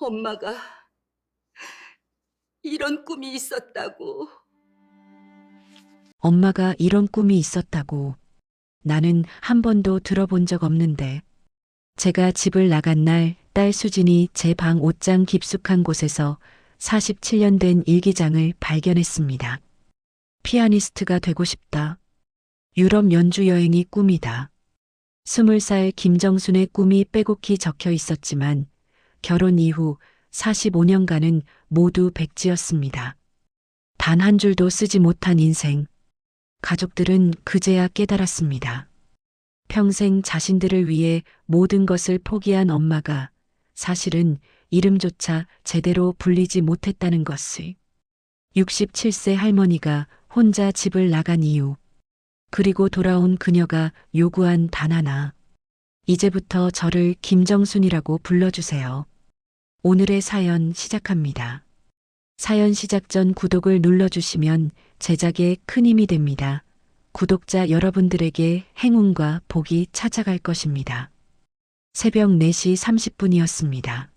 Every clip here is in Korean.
엄마가 이런 꿈이 있었다고. 엄마가 이런 꿈이 있었다고. 나는 한 번도 들어본 적 없는데. 제가 집을 나간 날 딸 수진이 제 방 옷장 깊숙한 곳에서 47년 된 일기장을 발견했습니다. 피아니스트가 되고 싶다. 유럽 연주 여행이 꿈이다. 20살 김정순의 꿈이 빼곡히 적혀 있었지만 결혼 이후 45년간은 모두 백지였습니다. 단 한 줄도 쓰지 못한 인생. 가족들은 그제야 깨달았습니다. 평생 자신들을 위해 모든 것을 포기한 엄마가 사실은 이름조차 제대로 불리지 못했다는 것을. 67세 할머니가 혼자 집을 나간 이유. 그리고 돌아온 그녀가 요구한 단 하나. 이제부터 저를 김정순이라고 불러주세요. 오늘의 사연 시작합니다. 사연 시작 전 구독을 눌러주시면 제작에 큰 힘이 됩니다. 구독자 여러분들에게 행운과 복이 찾아갈 것입니다. 새벽 4시 30분이었습니다.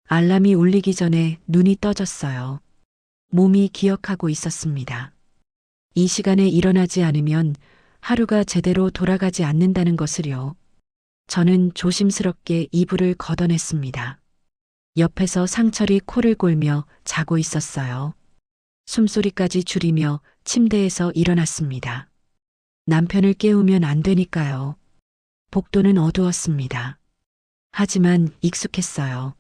알람이 울리기 전에 눈이 떠졌어요. 몸이 기억하고 있었습니다. 이 시간에 일어나지 않으면 하루가 제대로 돌아가지 않는다는 것을요. 저는 조심스럽게 이불을 걷어냈습니다. 옆에서 상철이 코를 골며 자고 있었어요. 숨소리까지 줄이며 침대에서 일어났습니다. 남편을 깨우면 안 되니까요. 복도는 어두웠습니다. 하지만 익숙했어요.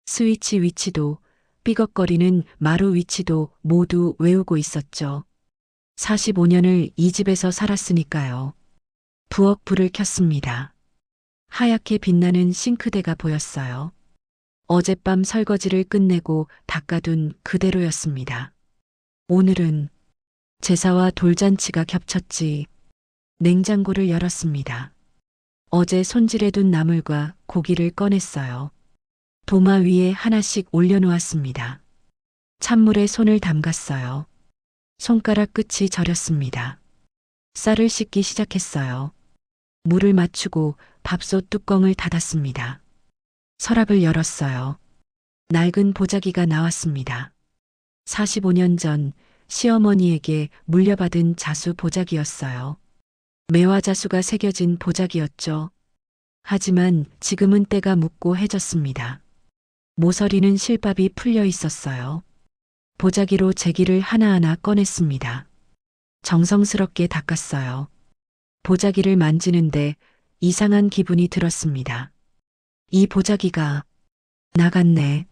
스위치 위치도 삐걱거리는 마루 위치도 모두 외우고 있었죠. 45년을 이 집에서 살았으니까요. 부엌 불을 켰습니다. 하얗게 빛나는 싱크대가 보였어요. 어젯밤 설거지를 끝내고 닦아둔 그대로였습니다. 오늘은 제사와 돌잔치가 겹쳤지. 냉장고를 열었습니다. 어제 손질해둔 나물과 고기를 꺼냈어요. 도마 위에 하나씩 올려놓았습니다. 찬물에 손을 담갔어요. 손가락 끝이 저렸습니다. 쌀을 씻기 시작했어요. 물을 맞추고 밥솥 뚜껑을 닫았습니다. 서랍을 열었어요. 낡은 보자기가 나왔습니다. 45년 전 시어머니에게 물려받은 자수 보자기였어요. 매화자수가 새겨진 보자기였죠. 하지만 지금은 때가 묻고 해졌습니다. 모서리는 실밥이 풀려 있었어요. 보자기로 제기를 하나하나 꺼냈습니다. 정성스럽게 닦았어요. 보자기를 만지는데 이상한 기분이 들었습니다. 이 보자기가 나갔네.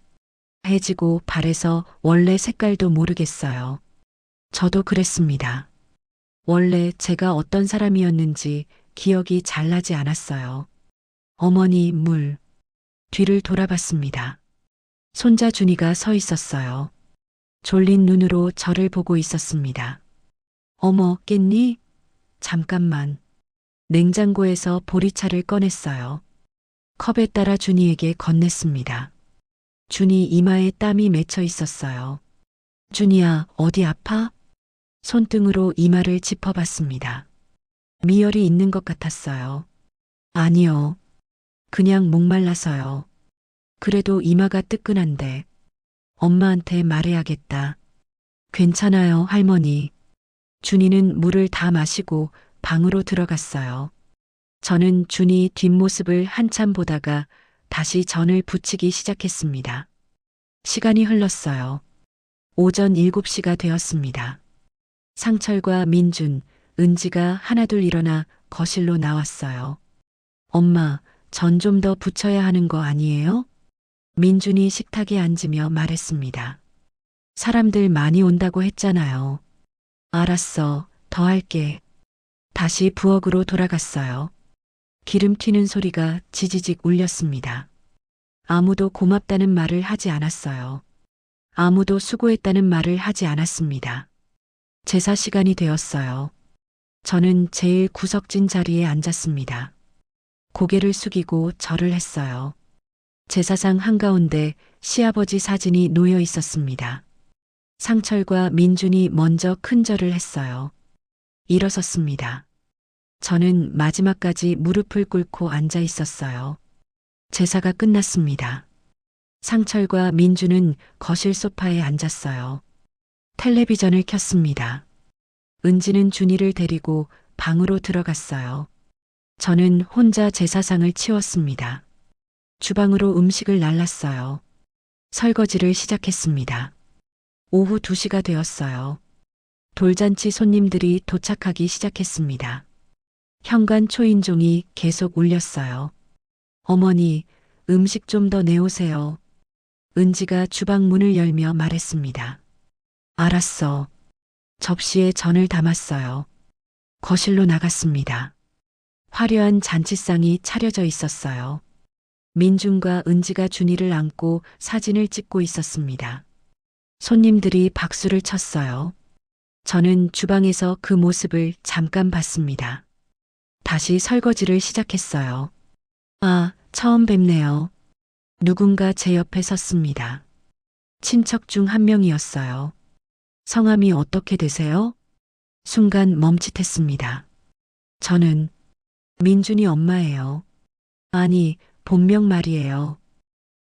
해지고 발에서 원래 색깔도 모르겠어요. 저도 그랬습니다. 원래 제가 어떤 사람이었는지 기억이 잘 나지 않았어요. 어머니 물. 뒤를 돌아봤습니다. 손자 준이가 서 있었어요. 졸린 눈으로 저를 보고 있었습니다. 어머, 깼니? 잠깐만. 냉장고에서 보리차를 꺼냈어요. 컵에 따라 준이에게 건넸습니다. 준이 이마에 땀이 맺혀 있었어요. 준이야, 어디 아파? 손등으로 이마를 짚어봤습니다. 미열이 있는 것 같았어요. 아니요. 그냥 목말라서요. 그래도 이마가 뜨끈한데. 엄마한테 말해야겠다. 괜찮아요, 할머니. 준이는 물을 다 마시고 방으로 들어갔어요. 저는 준이 뒷모습을 한참 보다가 다시 전을 붙이기 시작했습니다. 시간이 흘렀어요. 오전 7시가 되었습니다. 상철과 민준, 은지가 하나둘 일어나 거실로 나왔어요. 엄마, 전 좀 더 붙여야 하는 거 아니에요? 민준이 식탁에 앉으며 말했습니다. 사람들 많이 온다고 했잖아요. 알았어, 더 할게. 다시 부엌으로 돌아갔어요. 기름 튀는 소리가 지지직 울렸습니다. 아무도 고맙다는 말을 하지 않았어요. 아무도 수고했다는 말을 하지 않았습니다. 제사 시간이 되었어요. 저는 제일 구석진 자리에 앉았습니다. 고개를 숙이고 절을 했어요. 제사상 한가운데 시아버지 사진이 놓여 있었습니다. 상철과 민준이 먼저 큰 절을 했어요. 일어섰습니다. 저는 마지막까지 무릎을 꿇고 앉아 있었어요. 제사가 끝났습니다. 상철과 민주는 거실 소파에 앉았어요. 텔레비전을 켰습니다. 은지는 준이를 데리고 방으로 들어갔어요. 저는 혼자 제 사상을 치웠습니다. 주방으로 음식을 날랐어요. 설거지를 시작했습니다. 오후 2시가 되었어요. 돌잔치 손님들이 도착하기 시작했습니다. 현관 초인종이 계속 울렸어요. 어머니, 음식 좀 더 내오세요. 은지가 주방 문을 열며 말했습니다. 알았어. 접시에 전을 담았어요. 거실로 나갔습니다. 화려한 잔치상이 차려져 있었어요. 민준과 은지가 준이를 안고 사진을 찍고 있었습니다. 손님들이 박수를 쳤어요. 저는 주방에서 그 모습을 잠깐 봤습니다. 다시 설거지를 시작했어요. 아, 처음 뵙네요. 누군가 제 옆에 섰습니다. 친척 중 한 명이었어요. 성함이 어떻게 되세요? 순간 멈칫했습니다. 저는 민준이 엄마예요. 아니, 본명 말이에요.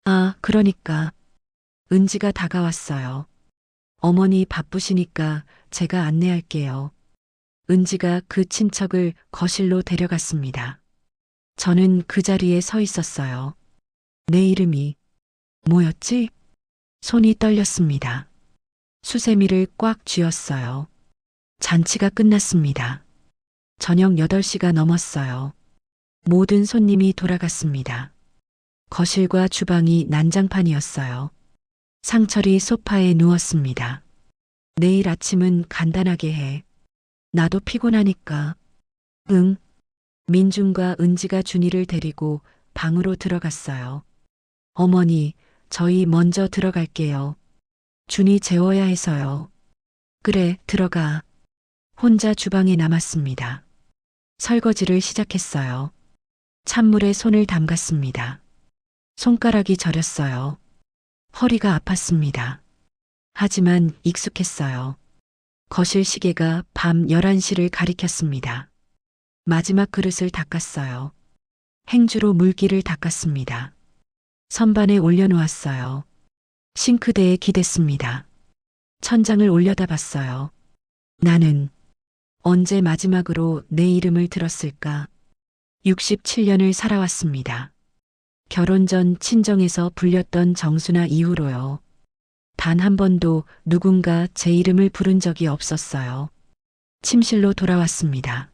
아, 그러니까. 은지가 다가왔어요. 어머니 바쁘시니까 제가 안내할게요. 은지가 그 친척을 거실로 데려갔습니다. 저는 그 자리에 서 있었어요. 내 이름이 뭐였지? 손이 떨렸습니다. 수세미를 꽉 쥐었어요. 잔치가 끝났습니다. 저녁 8시가 넘었어요. 모든 손님이 돌아갔습니다. 거실과 주방이 난장판이었어요. 상철이 소파에 누웠습니다. 내일 아침은 간단하게 해. 나도 피곤하니까. 응. 민준과 은지가 준이를 데리고 방으로 들어갔어요. 어머니, 저희 먼저 들어갈게요. 준이 재워야 해서요. 그래, 들어가. 혼자 주방에 남았습니다. 설거지를 시작했어요. 찬물에 손을 담갔습니다. 손가락이 저렸어요. 허리가 아팠습니다. 하지만 익숙했어요. 거실 시계가 밤 11시를 가리켰습니다. 마지막 그릇을 닦았어요. 행주로 물기를 닦았습니다. 선반에 올려놓았어요. 싱크대에 기댔습니다. 천장을 올려다봤어요. 나는 언제 마지막으로 내 이름을 들었을까? 67년을 살아왔습니다. 결혼 전 친정에서 불렸던 정수나 이후로요. 단 한 번도 누군가 제 이름을 부른 적이 없었어요. 침실로 돌아왔습니다.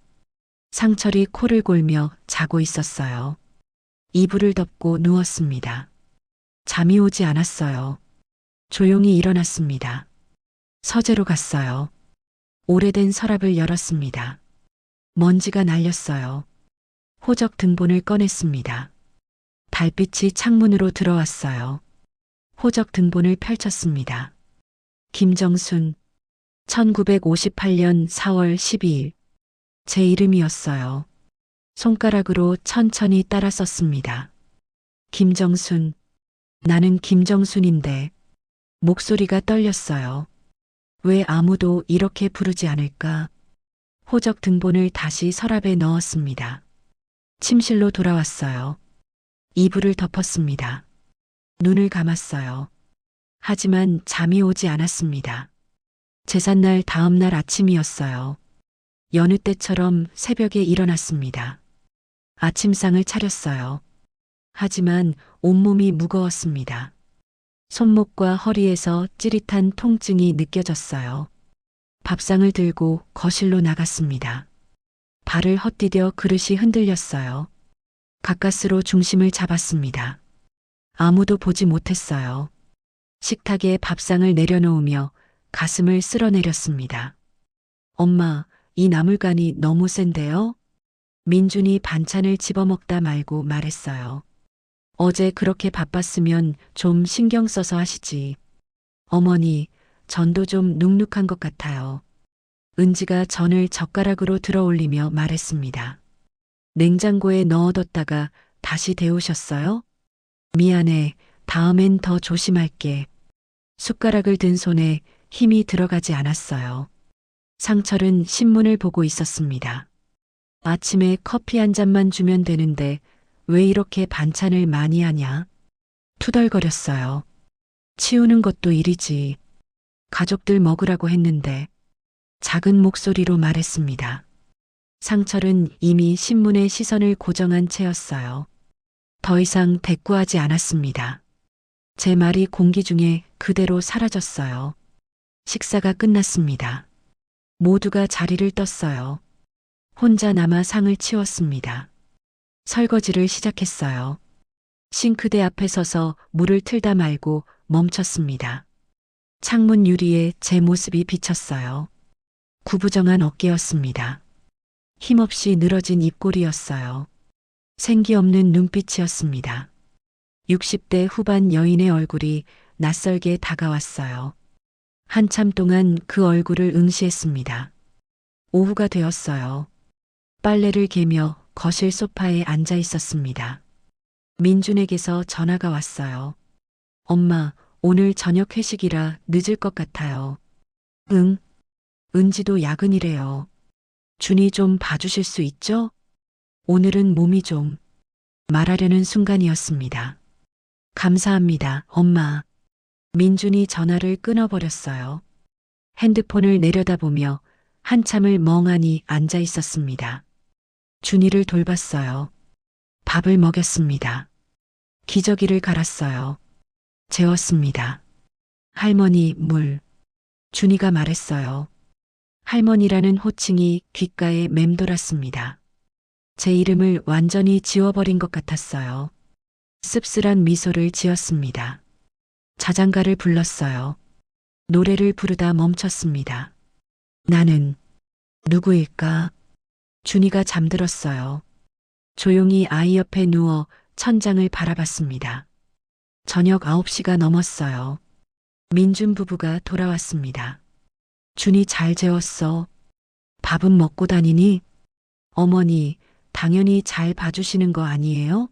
상철이 코를 골며 자고 있었어요. 이불을 덮고 누웠습니다. 잠이 오지 않았어요. 조용히 일어났습니다. 서재로 갔어요. 오래된 서랍을 열었습니다. 먼지가 날렸어요. 호적 등본을 꺼냈습니다. 달빛이 창문으로 들어왔어요. 호적 등본을 펼쳤습니다. 김정순, 1958년 4월 12일. 제 이름이었어요. 손가락으로 천천히 따라 썼습니다. 김정순, 나는 김정순인데. 목소리가 떨렸어요. 왜 아무도 이렇게 부르지 않을까? 호적 등본을 다시 서랍에 넣었습니다. 침실로 돌아왔어요. 이불을 덮었습니다. 눈을 감았어요. 하지만 잠이 오지 않았습니다. 제삿날 다음 날 아침이었어요. 여느 때처럼 새벽에 일어났습니다. 아침상을 차렸어요. 하지만 온몸이 무거웠습니다. 손목과 허리에서 찌릿한 통증이 느껴졌어요. 밥상을 들고 거실로 나갔습니다. 발을 헛디뎌 그릇이 흔들렸어요. 가까스로 중심을 잡았습니다. 아무도 보지 못했어요. 식탁에 밥상을 내려놓으며 가슴을 쓸어내렸습니다. 엄마, 이 나물간이 너무 센데요? 민준이 반찬을 집어먹다 말고 말했어요. 어제 그렇게 바빴으면 좀 신경 써서 하시지. 어머니, 전도 좀 눅눅한 것 같아요. 은지가 전을 젓가락으로 들어올리며 말했습니다. 냉장고에 넣어뒀다가 다시 데우셨어요? 미안해, 다음엔 더 조심할게. 숟가락을 든 손에 힘이 들어가지 않았어요. 상철은 신문을 보고 있었습니다. 아침에 커피 한 잔만 주면 되는데 왜 이렇게 반찬을 많이 하냐? 투덜거렸어요. 치우는 것도 일이지. 가족들 먹으라고 했는데 작은 목소리로 말했습니다. 상철은 이미 신문의 시선을 고정한 채였어요. 더 이상 대꾸하지 않았습니다. 제 말이 공기 중에 그대로 사라졌어요. 식사가 끝났습니다. 모두가 자리를 떴어요. 혼자 남아 상을 치웠습니다. 설거지를 시작했어요. 싱크대 앞에 서서 물을 틀다 말고 멈췄습니다. 창문 유리에 제 모습이 비쳤어요. 구부정한 어깨였습니다. 힘없이 늘어진 입꼬리였어요. 생기 없는 눈빛이었습니다. 60대 후반 여인의 얼굴이 낯설게 다가왔어요. 한참 동안 그 얼굴을 응시했습니다. 오후가 되었어요. 빨래를 개며 거실 소파에 앉아 있었습니다. 민준에게서 전화가 왔어요. 엄마, 오늘 저녁 회식이라 늦을 것 같아요. 응? 은지도 야근이래요. 준이 좀 봐주실 수 있죠? 오늘은 몸이 좀 말하려는 순간이었습니다. 감사합니다, 엄마. 민준이 전화를 끊어버렸어요. 핸드폰을 내려다보며 한참을 멍하니 앉아 있었습니다. 준이를 돌봤어요. 밥을 먹였습니다. 기저귀를 갈았어요. 재웠습니다. 할머니, 물. 준이가 말했어요. 할머니라는 호칭이 귓가에 맴돌았습니다. 제 이름을 완전히 지워버린 것 같았어요. 씁쓸한 미소를 지었습니다. 자장가를 불렀어요. 노래를 부르다 멈췄습니다. 나는 누구일까? 준이가 잠들었어요. 조용히 아이 옆에 누워 천장을 바라봤습니다. 저녁 9시가 넘었어요. 민준 부부가 돌아왔습니다. 준이 잘 재웠어. 밥은 먹고 다니니? 어머니, 당연히 잘 봐주시는 거 아니에요?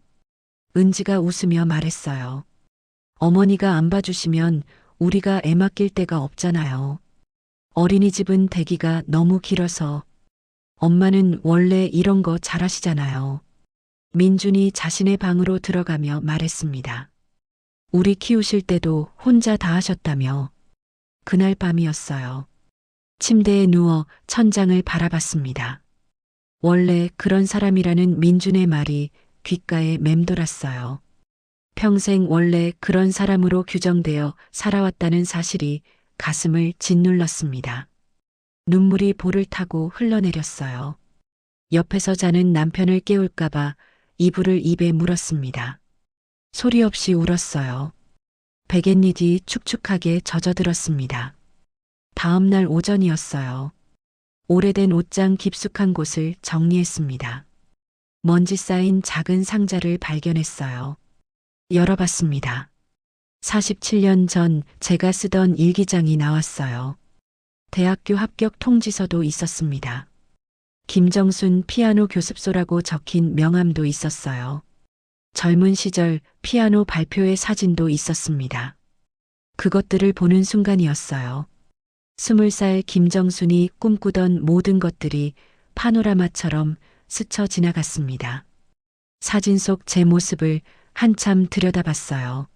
은지가 웃으며 말했어요. 어머니가 안 봐주시면 우리가 애 맡길 데가 없잖아요. 어린이집은 대기가 너무 길어서. 엄마는 원래 이런 거 잘하시잖아요. 민준이 자신의 방으로 들어가며 말했습니다. 우리 키우실 때도 혼자 다 하셨다며. 그날 밤이었어요. 침대에 누워 천장을 바라봤습니다. 원래 그런 사람이라는 민준의 말이 귓가에 맴돌았어요. 평생 원래 그런 사람으로 규정되어 살아왔다는 사실이 가슴을 짓눌렀습니다. 눈물이 볼을 타고 흘러내렸어요. 옆에서 자는 남편을 깨울까봐 이불을 입에 물었습니다. 소리 없이 울었어요. 베갯잎이 축축하게 젖어들었습니다. 다음 날 오전이었어요. 오래된 옷장 깊숙한 곳을 정리했습니다. 먼지 쌓인 작은 상자를 발견했어요. 열어봤습니다. 47년 전 제가 쓰던 일기장이 나왔어요. 대학교 합격 통지서도 있었습니다. 김정순 피아노 교습소라고 적힌 명함도 있었어요. 젊은 시절 피아노 발표회 사진도 있었습니다. 그것들을 보는 순간이었어요. 20살 김정순이 꿈꾸던 모든 것들이 파노라마처럼 스쳐 지나갔습니다. 사진 속 제 모습을 한참 들여다봤어요.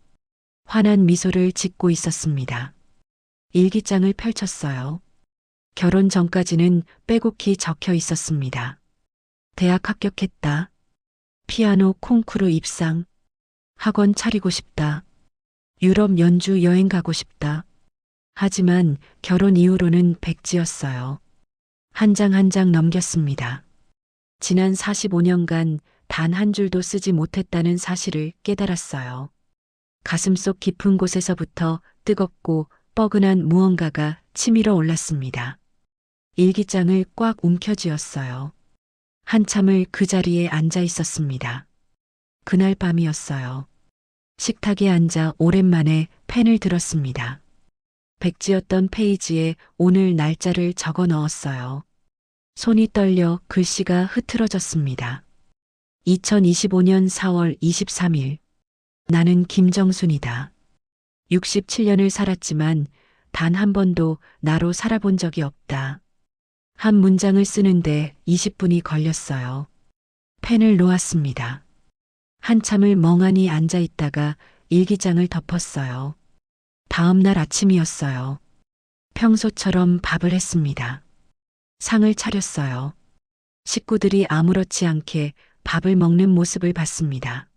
환한 미소를 짓고 있었습니다. 일기장을 펼쳤어요. 결혼 전까지는 빼곡히 적혀 있었습니다. 대학 합격했다. 피아노 콩쿠르 입상. 학원 차리고 싶다. 유럽 연주 여행 가고 싶다. 하지만 결혼 이후로는 백지였어요. 한 장 한 장 넘겼습니다. 지난 45년간 단 한 줄도 쓰지 못했다는 사실을 깨달았어요. 가슴속 깊은 곳에서부터 뜨겁고 뻐근한 무언가가 치밀어 올랐습니다. 일기장을 꽉 움켜쥐었어요. 한참을 그 자리에 앉아 있었습니다. 그날 밤이었어요. 식탁에 앉아 오랜만에 펜을 들었습니다. 백지였던 페이지에 오늘 날짜를 적어 넣었어요. 손이 떨려 글씨가 흐트러졌습니다. 2025년 4월 23일. 나는 김정순이다. 67년을 살았지만 단 한 번도 나로 살아본 적이 없다. 한 문장을 쓰는데 20분이 걸렸어요. 펜을 놓았습니다. 한참을 멍하니 앉아 있다가 일기장을 덮었어요. 다음 날 아침이었어요. 평소처럼 밥을 했습니다. 상을 차렸어요. 식구들이 아무렇지 않게 밥을 먹는 모습을 봤습니다.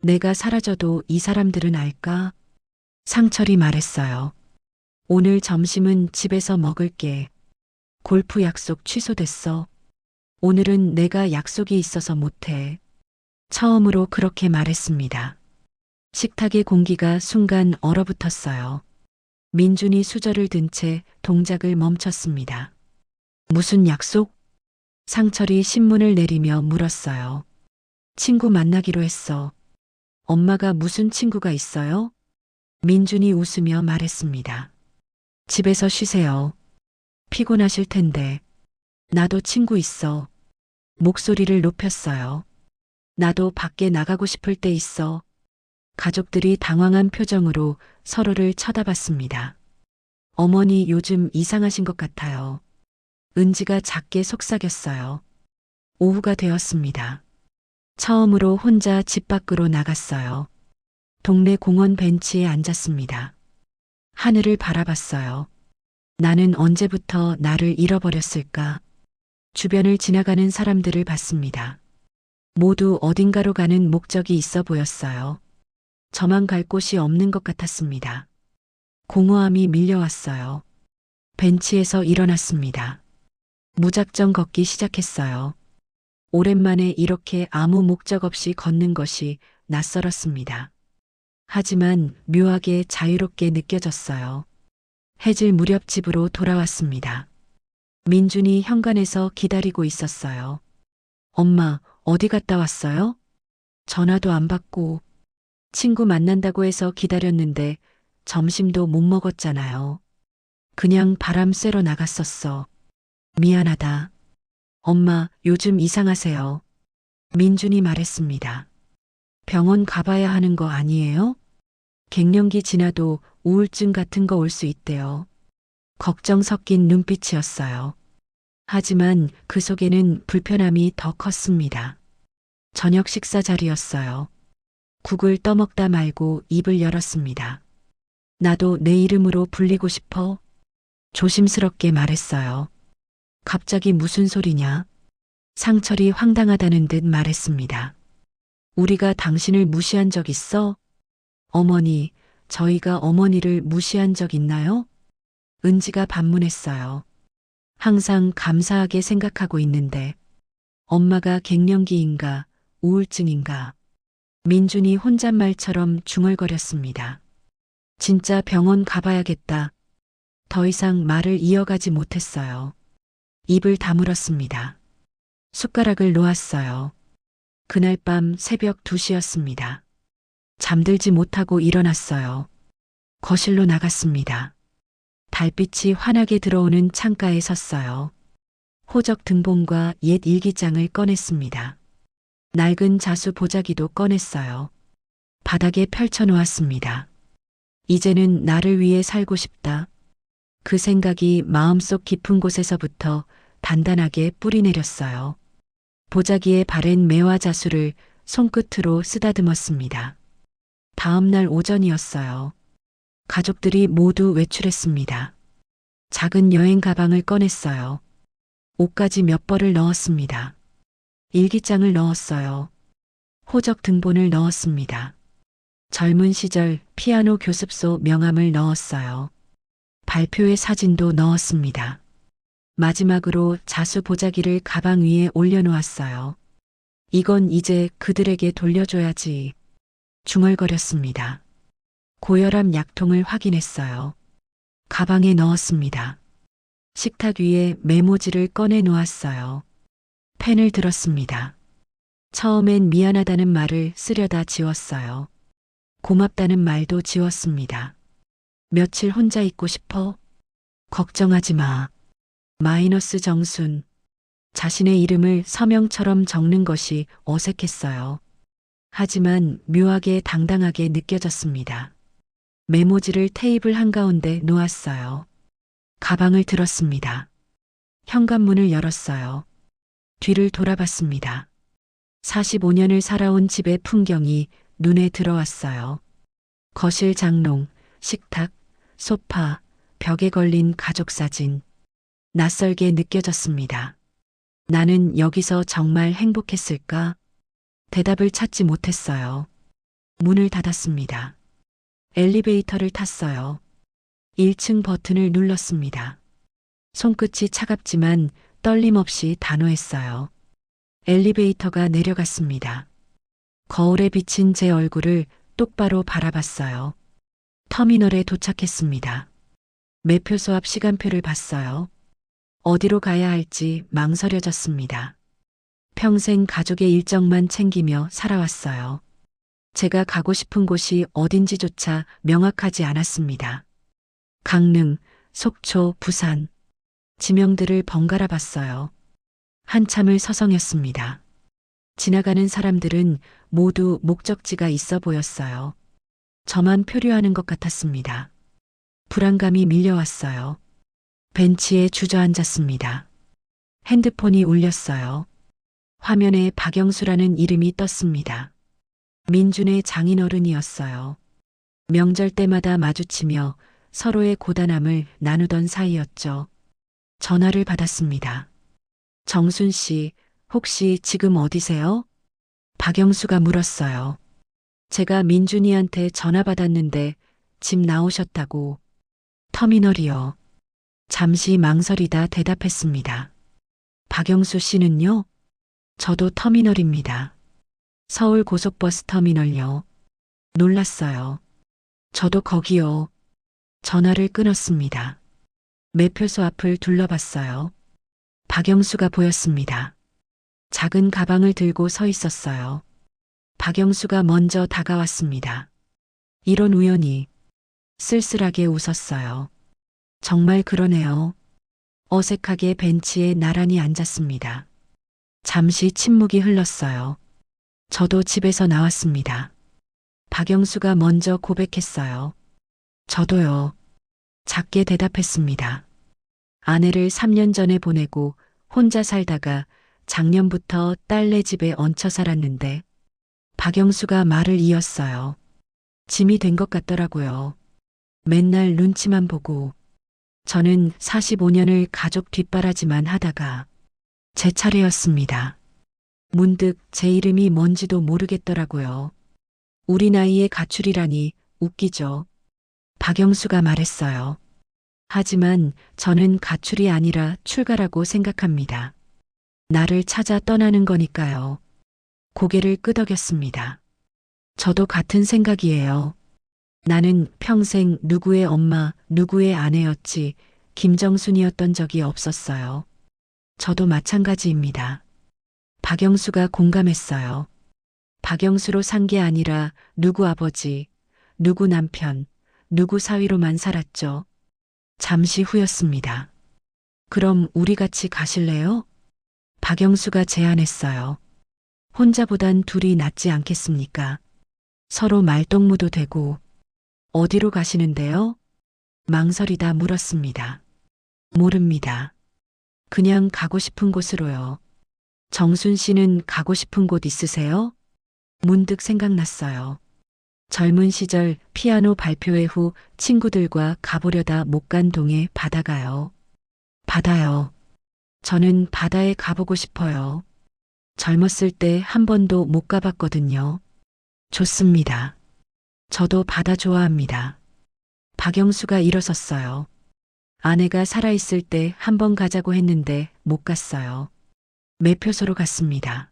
내가 사라져도 이 사람들은 알까? 상철이 말했어요. 오늘 점심은 집에서 먹을게. 골프 약속 취소됐어. 오늘은 내가 약속이 있어서 못해. 처음으로 그렇게 말했습니다. 식탁의 공기가 순간 얼어붙었어요. 민준이 수저를 든 채 동작을 멈췄습니다. 무슨 약속? 상철이 신문을 내리며 물었어요. 친구 만나기로 했어. 엄마가 무슨 친구가 있어요? 민준이 웃으며 말했습니다. 집에서 쉬세요. 피곤하실 텐데. 나도 친구 있어. 목소리를 높였어요. 나도 밖에 나가고 싶을 때 있어. 가족들이 당황한 표정으로 서로를 쳐다봤습니다. 어머니 요즘 이상하신 것 같아요. 은지가 작게 속삭였어요. 오후가 되었습니다. 처음으로 혼자 집 밖으로 나갔어요. 동네 공원 벤치에 앉았습니다. 하늘을 바라봤어요. 나는 언제부터 나를 잃어버렸을까? 주변을 지나가는 사람들을 봤습니다. 모두 어딘가로 가는 목적이 있어 보였어요. 저만 갈 곳이 없는 것 같았습니다. 공허함이 밀려왔어요. 벤치에서 일어났습니다. 무작정 걷기 시작했어요. 오랜만에 이렇게 아무 목적 없이 걷는 것이 낯설었습니다. 하지만 묘하게 자유롭게 느껴졌어요. 해질 무렵 집으로 돌아왔습니다. 민준이 현관에서 기다리고 있었어요. 엄마, 어디 갔다 왔어요? 전화도 안 받고. 친구 만난다고 해서 기다렸는데 점심도 못 먹었잖아요. 그냥 바람 쐬러 나갔었어. 미안하다. 엄마, 요즘 이상하세요. 민준이 말했습니다. 병원 가봐야 하는 거 아니에요? 갱년기 지나도 우울증 같은 거 올 수 있대요. 걱정 섞인 눈빛이었어요. 하지만 그 속에는 불편함이 더 컸습니다. 저녁 식사 자리였어요. 국을 떠먹다 말고 입을 열었습니다. 나도 내 이름으로 불리고 싶어? 조심스럽게 말했어요. 갑자기 무슨 소리냐? 상철이 황당하다는 듯 말했습니다. 우리가 당신을 무시한 적 있어? 어머니, 저희가 어머니를 무시한 적 있나요? 은지가 반문했어요. 항상 감사하게 생각하고 있는데 엄마가 갱년기인가 우울증인가. 민준이 혼잣말처럼 중얼거렸습니다. 진짜 병원 가봐야겠다. 더 이상 말을 이어가지 못했어요. 입을 다물었습니다. 숟가락을 놓았어요. 그날 밤 새벽 2시였습니다. 잠들지 못하고 일어났어요. 거실로 나갔습니다. 달빛이 환하게 들어오는 창가에 섰어요. 호적 등본과 옛 일기장을 꺼냈습니다. 낡은 자수 보자기도 꺼냈어요. 바닥에 펼쳐놓았습니다. 이제는 나를 위해 살고 싶다. 그 생각이 마음속 깊은 곳에서부터 단단하게 뿌리내렸어요. 보자기에 바랜 매화 자수를 손끝으로 쓰다듬었습니다. 다음 날 오전이었어요. 가족들이 모두 외출했습니다. 작은 여행 가방을 꺼냈어요. 옷까지 몇 벌을 넣었습니다. 일기장을 넣었어요. 호적 등본을 넣었습니다. 젊은 시절 피아노 교습소 명함을 넣었어요. 발표회 사진도 넣었습니다. 마지막으로 자수 보자기를 가방 위에 올려놓았어요. 이건 이제 그들에게 돌려줘야지. 중얼거렸습니다. 고혈압 약통을 확인했어요. 가방에 넣었습니다. 식탁 위에 메모지를 꺼내 놓았어요. 펜을 들었습니다. 처음엔 미안하다는 말을 쓰려다 지웠어요. 고맙다는 말도 지웠습니다. 며칠 혼자 있고 싶어? 걱정하지 마. 마이너스 정순. 자신의 이름을 서명처럼 적는 것이 어색했어요. 하지만 묘하게 당당하게 느껴졌습니다. 메모지를 테이블 한가운데 놓았어요. 가방을 들었습니다. 현관문을 열었어요. 뒤를 돌아봤습니다. 45년을 살아온 집의 풍경이 눈에 들어왔어요. 거실 장롱, 식탁, 소파, 벽에 걸린 가족 사진. 낯설게 느껴졌습니다. 나는 여기서 정말 행복했을까? 대답을 찾지 못했어요. 문을 닫았습니다. 엘리베이터를 탔어요. 1층 버튼을 눌렀습니다. 손끝이 차갑지만 떨림 없이 단호했어요. 엘리베이터가 내려갔습니다. 거울에 비친 제 얼굴을 똑바로 바라봤어요. 터미널에 도착했습니다. 매표소 앞 시간표를 봤어요. 어디로 가야 할지 망설여졌습니다. 평생 가족의 일정만 챙기며 살아왔어요. 제가 가고 싶은 곳이 어딘지조차 명확하지 않았습니다. 강릉, 속초, 부산. 지명들을 번갈아 봤어요. 한참을 서성였습니다. 지나가는 사람들은 모두 목적지가 있어 보였어요. 저만 표류하는 것 같았습니다. 불안감이 밀려왔어요. 벤치에 주저앉았습니다. 핸드폰이 울렸어요. 화면에 박영수라는 이름이 떴습니다. 민준의 장인어른이었어요. 명절 때마다 마주치며 서로의 고단함을 나누던 사이였죠. 전화를 받았습니다. 정순 씨, 혹시 지금 어디세요? 박영수가 물었어요. 제가 민준이한테 전화 받았는데 집 나오셨다고. 터미널이요. 잠시 망설이다 대답했습니다. 박영수 씨는요? 저도 터미널입니다. 서울 고속버스 터미널요. 놀랐어요. 저도 거기요. 전화를 끊었습니다. 매표소 앞을 둘러봤어요. 박영수가 보였습니다. 작은 가방을 들고 서 있었어요. 박영수가 먼저 다가왔습니다. 이런 우연이. 쓸쓸하게 웃었어요. 정말 그러네요. 어색하게 벤치에 나란히 앉았습니다. 잠시 침묵이 흘렀어요. 저도 집에서 나왔습니다. 박영수가 먼저 고백했어요. 저도요. 작게 대답했습니다. 아내를 3년 전에 보내고 혼자 살다가 작년부터 딸네 집에 얹혀 살았는데 박영수가 말을 이었어요. 짐이 된 것 같더라고요. 맨날 눈치만 보고. 저는 45년을 가족 뒷바라지만 하다가 제 차례였습니다. 문득 제 이름이 뭔지도 모르겠더라고요. 우리 나이에 가출이라니 웃기죠. 박영수가 말했어요. 하지만 저는 가출이 아니라 출가라고 생각합니다. 나를 찾아 떠나는 거니까요. 고개를 끄덕였습니다. 저도 같은 생각이에요. 나는 평생 누구의 엄마, 누구의 아내였지 김정순이었던 적이 없었어요. 저도 마찬가지입니다. 박영수가 공감했어요. 박영수로 산 게 아니라 누구 아버지, 누구 남편, 누구 사위로만 살았죠. 잠시 후였습니다. 그럼 우리 같이 가실래요? 박영수가 제안했어요. 혼자보단 둘이 낫지 않겠습니까? 서로 말동무도 되고. 어디로 가시는데요? 망설이다 물었습니다. 모릅니다. 그냥 가고 싶은 곳으로요. 정순 씨는 가고 싶은 곳 있으세요? 문득 생각났어요. 젊은 시절 피아노 발표회 후 친구들과 가보려다 못 간 동해 바다가요. 바다요. 저는 바다에 가보고 싶어요. 젊었을 때 한 번도 못 가봤거든요. 좋습니다. 저도 바다 좋아합니다. 박영수가 일어섰어요. 아내가 살아있을 때 한 번 가자고 했는데 못 갔어요. 매표소로 갔습니다.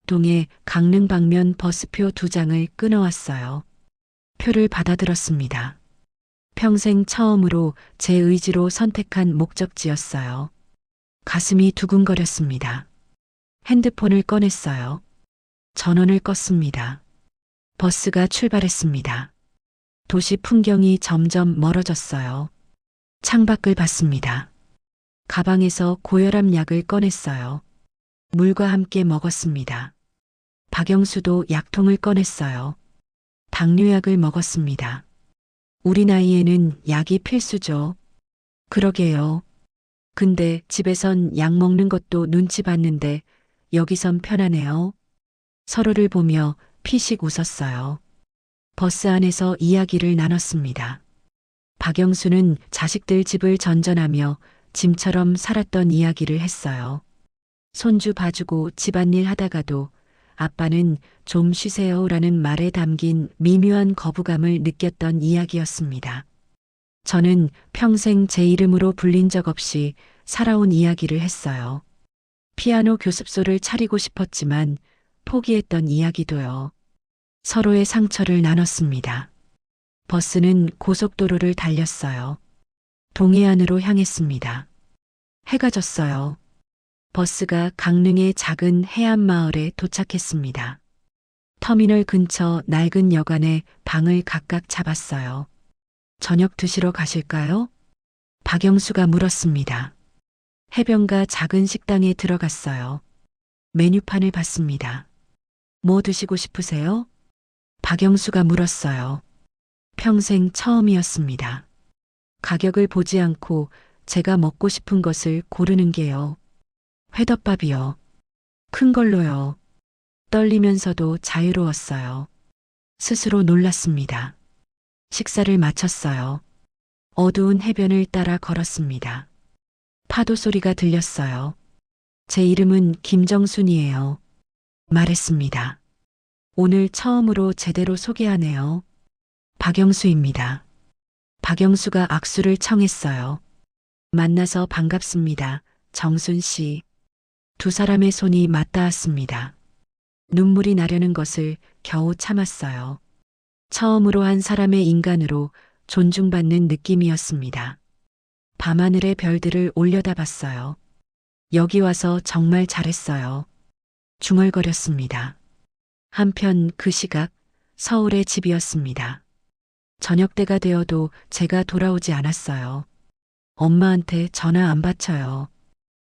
동해 강릉 방면 버스표 2장을 끊어왔어요. 표를 받아들었습니다. 평생 처음으로 제 의지로 선택한 목적지였어요. 가슴이 두근거렸습니다. 핸드폰을 꺼냈어요. 전원을 껐습니다. 버스가 출발했습니다. 도시 풍경이 점점 멀어졌어요. 창밖을 봤습니다. 가방에서 고혈압 약을 꺼냈어요. 물과 함께 먹었습니다. 박영수도 약통을 꺼냈어요. 당뇨약을 먹었습니다. 우리 나이에는 약이 필수죠. 그러게요. 근데 집에선 약 먹는 것도 눈치 봤는데 여기선 편하네요. 서로를 보며 피식 웃었어요. 버스 안에서 이야기를 나눴습니다. 박영수는 자식들 집을 전전하며 짐처럼 살았던 이야기를 했어요. 손주 봐주고 집안일 하다가도 아빠는 좀 쉬세요라는 말에 담긴 미묘한 거부감을 느꼈던 이야기였습니다. 저는 평생 제 이름으로 불린 적 없이 살아온 이야기를 했어요. 피아노 교습소를 차리고 싶었지만 포기했던 이야기도요. 서로의 상처를 나눴습니다. 버스는 고속도로를 달렸어요. 동해안으로 향했습니다. 해가 졌어요. 버스가 강릉의 작은 해안 마을에 도착했습니다. 터미널 근처 낡은 여관에 방을 각각 잡았어요. 저녁 드시러 가실까요? 박영수가 물었습니다. 해변가 작은 식당에 들어갔어요. 메뉴판을 봤습니다. 뭐 드시고 싶으세요? 박영수가 물었어요. 평생 처음이었습니다. 가격을 보지 않고 제가 먹고 싶은 것을 고르는 게요. 회덮밥이요. 큰 걸로요. 떨리면서도 자유로웠어요. 스스로 놀랐습니다. 식사를 마쳤어요. 어두운 해변을 따라 걸었습니다. 파도 소리가 들렸어요. 제 이름은 김정순이에요. 말했습니다. 오늘 처음으로 제대로 소개하네요. 박영수입니다. 박영수가 악수를 청했어요. 만나서 반갑습니다. 정순 씨. 두 사람의 손이 맞닿았습니다. 눈물이 나려는 것을 겨우 참았어요. 처음으로 한 사람의 인간으로 존중받는 느낌이었습니다. 밤하늘의 별들을 올려다봤어요. 여기 와서 정말 잘했어요. 중얼거렸습니다. 한편 그 시각 서울의 집이었습니다. 저녁때가 되어도 제가 돌아오지 않았어요. 엄마한테 전화 안 받쳐요.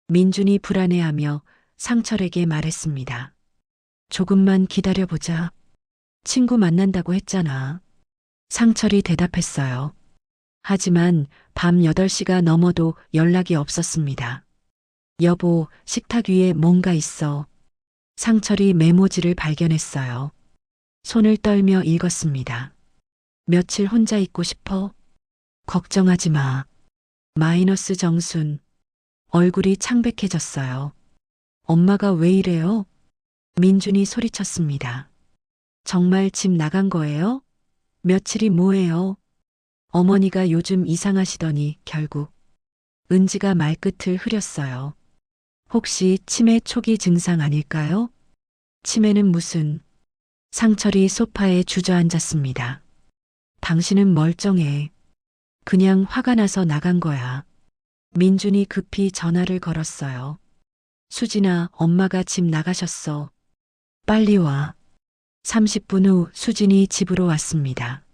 민준이 불안해하며 상철에게 말했습니다. 조금만 기다려보자. 친구 만난다고 했잖아. 상철이 대답했어요. 하지만 밤 8시가 넘어도 연락이 없었습니다. 여보, 식탁 위에 뭔가 있어. 상철이 메모지를 발견했어요. 손을 떨며 읽었습니다. 며칠 혼자 있고 싶어? 걱정하지 마. 마이너스 정순. 얼굴이 창백해졌어요. 엄마가 왜 이래요? 민준이 소리쳤습니다. 정말 집 나간 거예요? 며칠이 뭐예요? 어머니가 요즘 이상하시더니 결국. 은지가 말끝을 흐렸어요. 혹시 치매 초기 증상 아닐까요? 치매는 무슨. 상철이 소파에 주저앉았습니다. 당신은 멀쩡해. 그냥 화가 나서 나간 거야. 민준이 급히 전화를 걸었어요. 수진아, 엄마가 집 나가셨어. 빨리 와. 30분 후 수진이 집으로 왔습니다.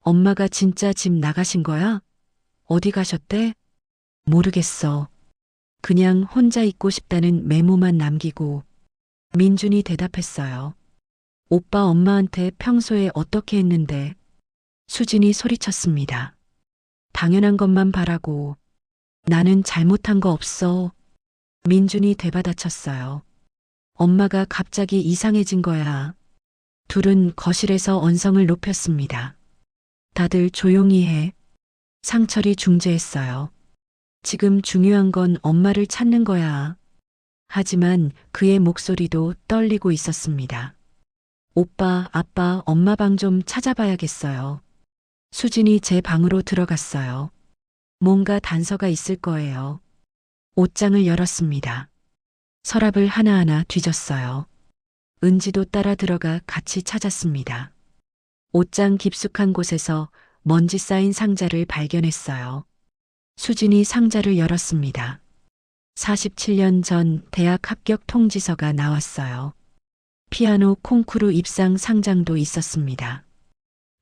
엄마가 진짜 집 나가신 거야? 어디 가셨대? 모르겠어. 그냥 혼자 있고 싶다는 메모만 남기고. 민준이 대답했어요. 오빠 엄마한테 평소에 어떻게 했는데? 수진이 소리쳤습니다. 당연한 것만 바라고. 나는 잘못한 거 없어. 민준이 되받아쳤어요. 엄마가 갑자기 이상해진 거야. 둘은 거실에서 언성을 높였습니다. 다들 조용히 해. 상철이 중재했어요. 지금 중요한 건 엄마를 찾는 거야. 하지만 그의 목소리도 떨리고 있었습니다. 오빠, 아빠, 엄마 방 좀 찾아봐야겠어요. 수진이 제 방으로 들어갔어요. 뭔가 단서가 있을 거예요. 옷장을 열었습니다. 서랍을 하나하나 뒤졌어요. 은지도 따라 들어가 같이 찾았습니다. 옷장 깊숙한 곳에서 먼지 쌓인 상자를 발견했어요. 수진이 상자를 열었습니다. 47년 전 대학 합격 통지서가 나왔어요. 피아노 콩쿠르 입상 상장도 있었습니다.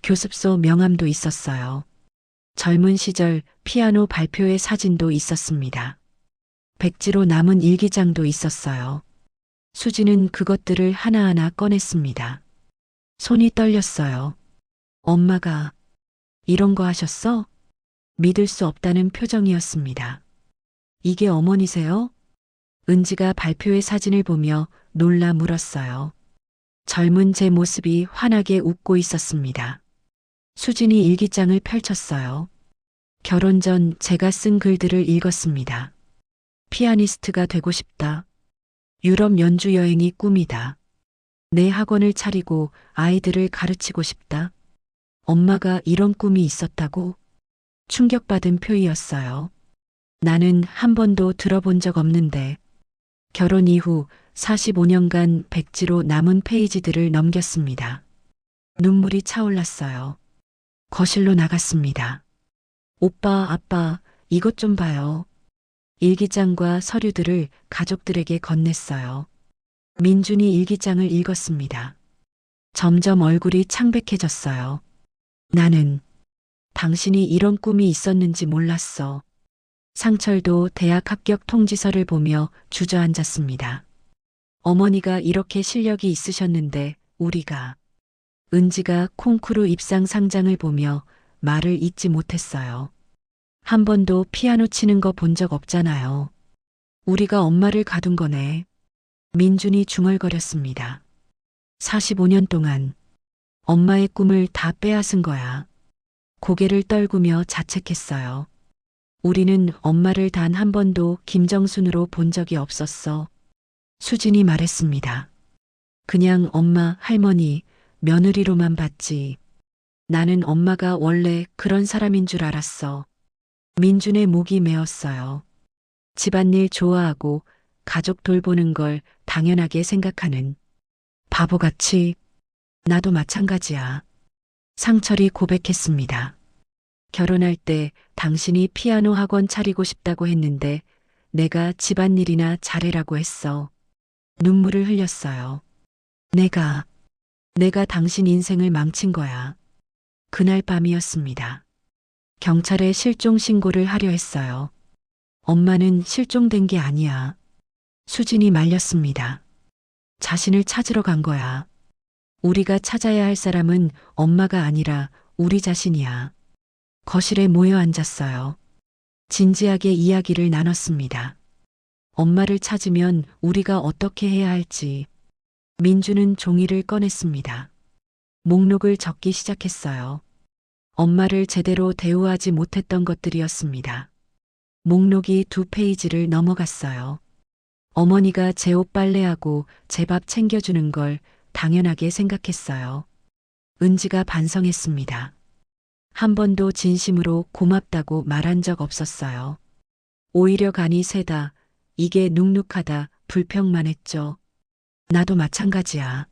교습소 명함도 있었어요. 젊은 시절 피아노 발표회 사진도 있었습니다. 백지로 남은 일기장도 있었어요. 수지는 그것들을 하나하나 꺼냈습니다. 손이 떨렸어요. 엄마가 이런 거 하셨어? 믿을 수 없다는 표정이었습니다. 이게 어머니세요? 은지가 발표회 사진을 보며 놀라 물었어요. 젊은 제 모습이 환하게 웃고 있었습니다. 수진이 일기장을 펼쳤어요. 결혼 전 제가 쓴 글들을 읽었습니다. 피아니스트가 되고 싶다. 유럽 연주 여행이 꿈이다. 내 학원을 차리고 아이들을 가르치고 싶다. 엄마가 이런 꿈이 있었다고? 충격받은 표이었어요. 나는 한 번도 들어본 적 없는데 결혼 이후 45년간 백지로 남은 페이지들을 넘겼습니다. 눈물이 차올랐어요. 거실로 나갔습니다. 오빠, 아빠, 이것 좀 봐요. 일기장과 서류들을 가족들에게 건넸어요. 민준이 일기장을 읽었습니다. 점점 얼굴이 창백해졌어요. 나는 당신이 이런 꿈이 있었는지 몰랐어. 상철도 대학 합격 통지서를 보며 주저앉았습니다. 어머니가 이렇게 실력이 있으셨는데 우리가 은지가 콩쿠르 입상 상장을 보며 말을 잇지 못했어요. 한 번도 피아노 치는 거 본 적 없잖아요. 우리가 엄마를 가둔 거네. 민준이 중얼거렸습니다. 45년 동안 엄마의 꿈을 다 빼앗은 거야. 고개를 떨구며 자책했어요. 우리는 엄마를 단 한 번도 김정순으로 본 적이 없었어. 수진이 말했습니다. 그냥 엄마, 할머니, 며느리로만 봤지. 나는 엄마가 원래 그런 사람인 줄 알았어. 민준의 목이 메었어요. 집안일 좋아하고 가족 돌보는 걸 당연하게 생각하는 바보같이. 나도 마찬가지야. 상철이 고백했습니다. 결혼할 때 당신이 피아노 학원 차리고 싶다고 했는데 내가 집안일이나 잘해라고 했어. 눈물을 흘렸어요. 내가 당신 인생을 망친 거야. 그날 밤이었습니다. 경찰에 실종 신고를 하려 했어요. 엄마는 실종된 게 아니야. 수진이 말렸습니다. 자신을 찾으러 간 거야. 우리가 찾아야 할 사람은 엄마가 아니라 우리 자신이야. 거실에 모여 앉았어요. 진지하게 이야기를 나눴습니다. 엄마를 찾으면 우리가 어떻게 해야 할지. 민주는 종이를 꺼냈습니다. 목록을 적기 시작했어요. 엄마를 제대로 대우하지 못했던 것들이었습니다. 목록이 2페이지를 넘어갔어요. 어머니가 제 옷 빨래하고 제 밥 챙겨주는 걸 당연하게 생각했어요. 은지가 반성했습니다. 한 번도 진심으로 고맙다고 말한 적 없었어요. 오히려 간이 세다, 이게 눅눅하다, 불평만 했죠. 나도 마찬가지야.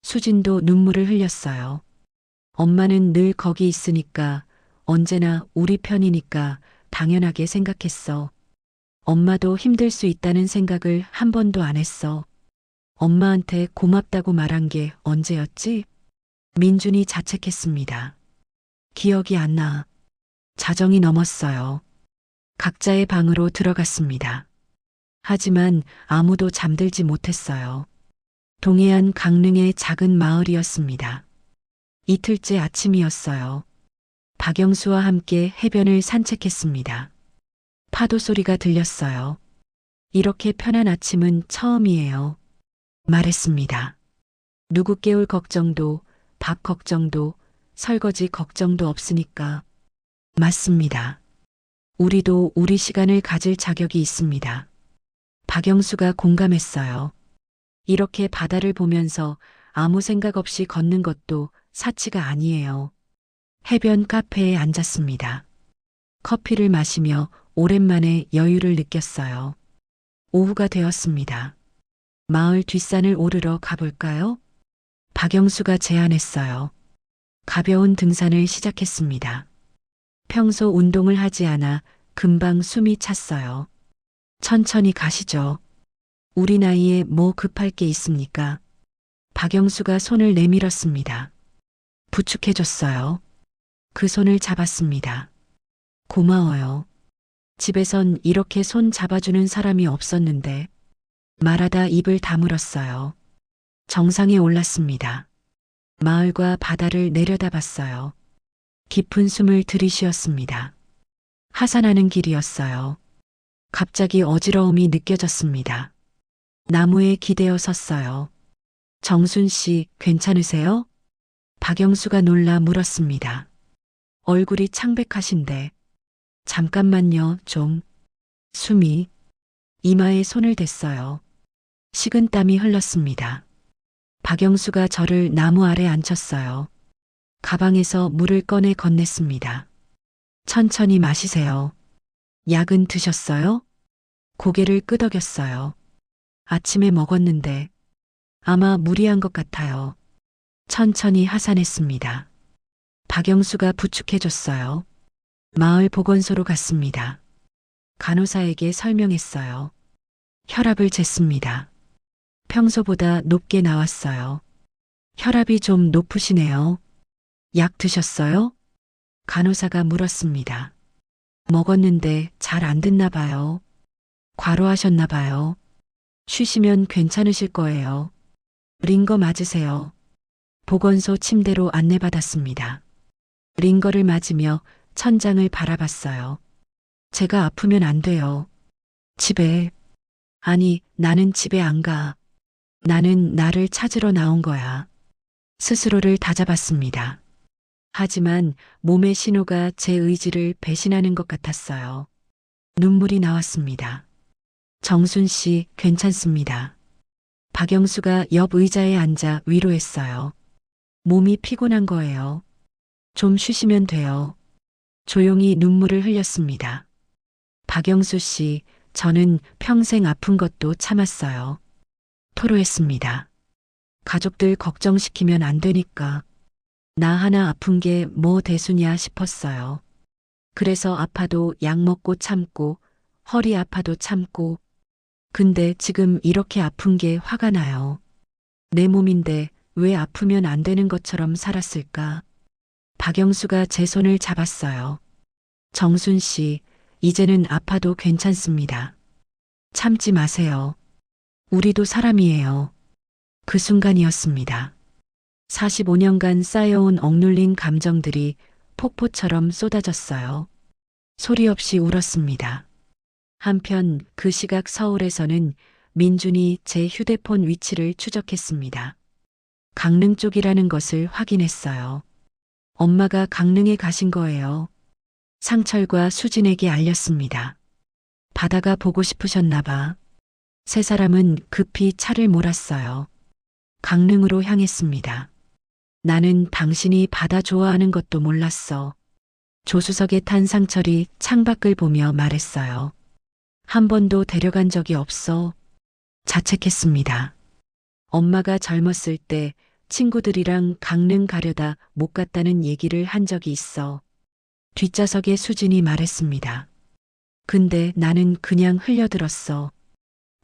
수진도 눈물을 흘렸어요. 엄마는 늘 거기 있으니까, 언제나 우리 편이니까 당연하게 생각했어. 엄마도 힘들 수 있다는 생각을 한 번도 안 했어. 엄마한테 고맙다고 말한 게 언제였지? 민준이 자책했습니다. 기억이 안 나. 자정이 넘었어요. 각자의 방으로 들어갔습니다. 하지만 아무도 잠들지 못했어요. 동해안 강릉의 작은 마을이었습니다. 이틀째 아침이었어요. 박영수와 함께 해변을 산책했습니다. 파도 소리가 들렸어요. 이렇게 편한 아침은 처음이에요. 말했습니다. 누구 깨울 걱정도, 밥 걱정도, 설거지 걱정도 없으니까. 맞습니다. 우리도 우리 시간을 가질 자격이 있습니다. 박영수가 공감했어요. 이렇게 바다를 보면서 아무 생각 없이 걷는 것도 사치가 아니에요. 해변 카페에 앉았습니다. 커피를 마시며 오랜만에 여유를 느꼈어요. 오후가 되었습니다. 마을 뒷산을 오르러 가볼까요? 박영수가 제안했어요. 가벼운 등산을 시작했습니다. 평소 운동을 하지 않아 금방 숨이 찼어요. 천천히 가시죠. 우리 나이에 뭐 급할 게 있습니까? 박영수가 손을 내밀었습니다. 부축해줬어요. 그 손을 잡았습니다. 고마워요. 집에선 이렇게 손 잡아주는 사람이 없었는데. 말하다 입을 다물었어요. 정상에 올랐습니다. 마을과 바다를 내려다봤어요. 깊은 숨을 들이쉬었습니다. 하산하는 길이었어요. 갑자기 어지러움이 느껴졌습니다. 나무에 기대어 섰어요. 정순 씨, 괜찮으세요? 박영수가 놀라 물었습니다. 얼굴이 창백하신데. 잠깐만요, 좀. 숨이 이마에 손을 댔어요. 식은땀이 흘렀습니다. 박영수가 저를 나무 아래 앉혔어요. 가방에서 물을 꺼내 건넸습니다. 천천히 마시세요. 약은 드셨어요? 고개를 끄덕였어요. 아침에 먹었는데 아마 무리한 것 같아요. 천천히 하산했습니다. 박영수가 부축해줬어요. 마을 보건소로 갔습니다. 간호사에게 설명했어요. 혈압을 쟀습니다. 평소보다 높게 나왔어요. 혈압이 좀 높으시네요. 약 드셨어요? 간호사가 물었습니다. 먹었는데 잘 안 듣나 봐요. 과로하셨나 봐요. 쉬시면 괜찮으실 거예요. 링거 맞으세요. 보건소 침대로 안내받았습니다. 링거를 맞으며 천장을 바라봤어요. 제가 아프면 안 돼요. 집에. 아니, 나는 집에 안 가. 나는 나를 찾으러 나온 거야. 스스로를 다잡았습니다. 하지만 몸의 신호가 제 의지를 배신하는 것 같았어요. 눈물이 나왔습니다. 정순 씨, 괜찮습니다. 박영수가 옆 의자에 앉아 위로했어요. 몸이 피곤한 거예요. 좀 쉬시면 돼요. 조용히 눈물을 흘렸습니다. 박영수 씨, 저는 평생 아픈 것도 참았어요. 토로했습니다. 가족들 걱정시키면 안 되니까. 나 하나 아픈 게 뭐 대수냐 싶었어요. 그래서 아파도 약 먹고 참고, 허리 아파도 참고. 근데 지금 이렇게 아픈 게 화가 나요. 내 몸인데 왜 아프면 안 되는 것처럼 살았을까? 박영수가 제 손을 잡았어요. 정순 씨, 이제는 아파도 괜찮습니다. 참지 마세요. 우리도 사람이에요. 그 순간이었습니다. 45년간 쌓여온 억눌린 감정들이 폭포처럼 쏟아졌어요. 소리 없이 울었습니다. 한편 그 시각 서울에서는 민준이 제 휴대폰 위치를 추적했습니다. 강릉 쪽이라는 것을 확인했어요. 엄마가 강릉에 가신 거예요. 상철과 수진에게 알렸습니다. 바다가 보고 싶으셨나 봐. 세 사람은 급히 차를 몰았어요. 강릉으로 향했습니다. 나는 당신이 바다 좋아하는 것도 몰랐어. 조수석에 탄 상철이 창밖을 보며 말했어요. 한 번도 데려간 적이 없어. 자책했습니다. 엄마가 젊었을 때 친구들이랑 강릉 가려다 못 갔다는 얘기를 한 적이 있어. 뒷좌석에 수진이 말했습니다. 근데 나는 그냥 흘려들었어.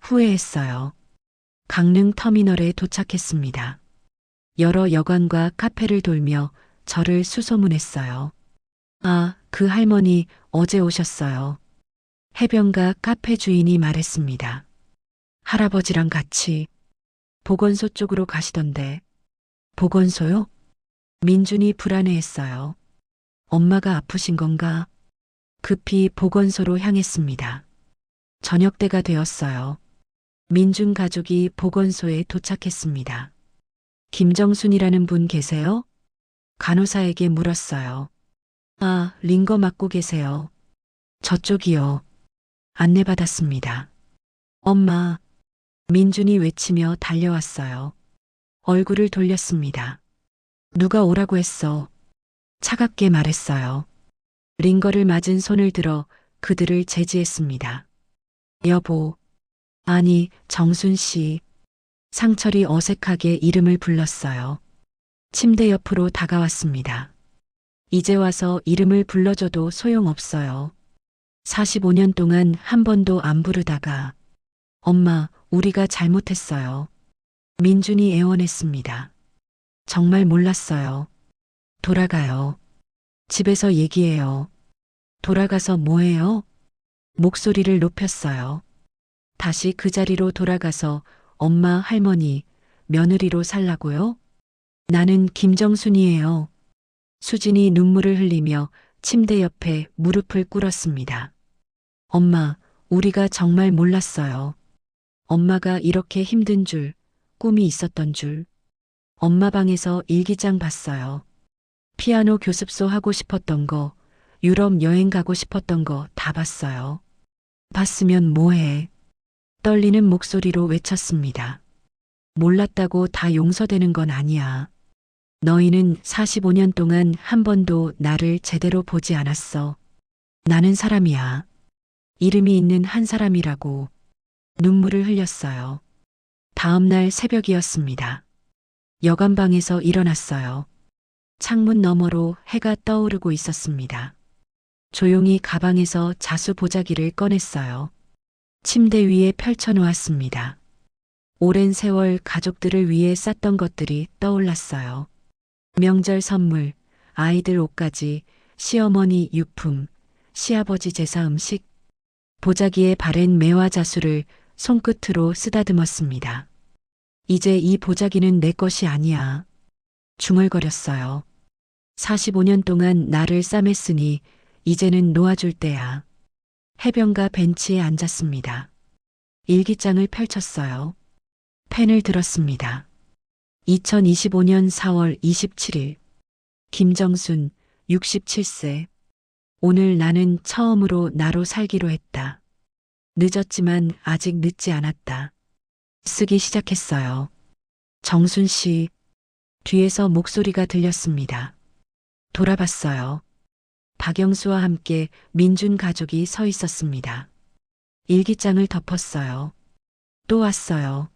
후회했어요. 강릉 터미널에 도착했습니다. 여러 여관과 카페를 돌며 저를 수소문했어요. 아, 그 할머니 어제 오셨어요. 해변가 카페 주인이 말했습니다. 할아버지랑 같이 보건소 쪽으로 가시던데. 보건소요? 민준이 불안해했어요. 엄마가 아프신 건가? 급히 보건소로 향했습니다. 저녁때가 되었어요. 민준 가족이 보건소에 도착했습니다. 김정순이라는 분 계세요? 간호사에게 물었어요. 아, 링거 맞고 계세요. 저쪽이요. 안내받았습니다. 엄마. 민준이 외치며 달려왔어요. 얼굴을 돌렸습니다. 누가 오라고 했어? 차갑게 말했어요. 링거를 맞은 손을 들어 그들을 제지했습니다. 여보. 아니, 정순 씨. 상철이 어색하게 이름을 불렀어요. 침대 옆으로 다가왔습니다. 이제 와서 이름을 불러줘도 소용없어요. 45년 동안 한 번도 안 부르다가. 엄마, 우리가 잘못했어요. 민준이 애원했습니다. 정말 몰랐어요. 돌아가요. 집에서 얘기해요. 돌아가서 뭐해요? 목소리를 높였어요. 다시 그 자리로 돌아가서 엄마, 할머니, 며느리로 살라고요? 나는 김정순이에요. 수진이 눈물을 흘리며 침대 옆에 무릎을 꿇었습니다. 엄마, 우리가 정말 몰랐어요. 엄마가 이렇게 힘든 줄, 꿈이 있었던 줄. 엄마 방에서 일기장 봤어요. 피아노 교습소 하고 싶었던 거, 유럽 여행 가고 싶었던 거 다 봤어요. 봤으면 뭐해? 떨리는 목소리로 외쳤습니다. 몰랐다고 다 용서되는 건 아니야. 너희는 45년 동안 한 번도 나를 제대로 보지 않았어. 나는 사람이야. 이름이 있는 한 사람이라고. 눈물을 흘렸어요. 다음 날 새벽이었습니다. 여관방에서 일어났어요. 창문 너머로 해가 떠오르고 있었습니다. 조용히 가방에서 자수 보자기를 꺼냈어요. 침대 위에 펼쳐놓았습니다. 오랜 세월 가족들을 위해 쌌던 것들이 떠올랐어요. 명절 선물, 아이들 옷까지, 시어머니 유품, 시아버지 제사 음식, 보자기에 바랜 매화 자수를 손끝으로 쓰다듬었습니다. 이제 이 보자기는 내 것이 아니야. 중얼거렸어요. 45년 동안 나를 싸맸으니 이제는 놓아줄 때야. 해변가 벤치에 앉았습니다. 일기장을 펼쳤어요. 펜을 들었습니다. 2025년 4월 27일. 김정순, 67세. 오늘 나는 처음으로 나로 살기로 했다. 늦었지만 아직 늦지 않았다. 쓰기 시작했어요. 정순 씨. 뒤에서 목소리가 들렸습니다. 돌아봤어요. 박영수와 함께 민준 가족이 서 있었습니다. 일기장을 덮었어요. 또 왔어요.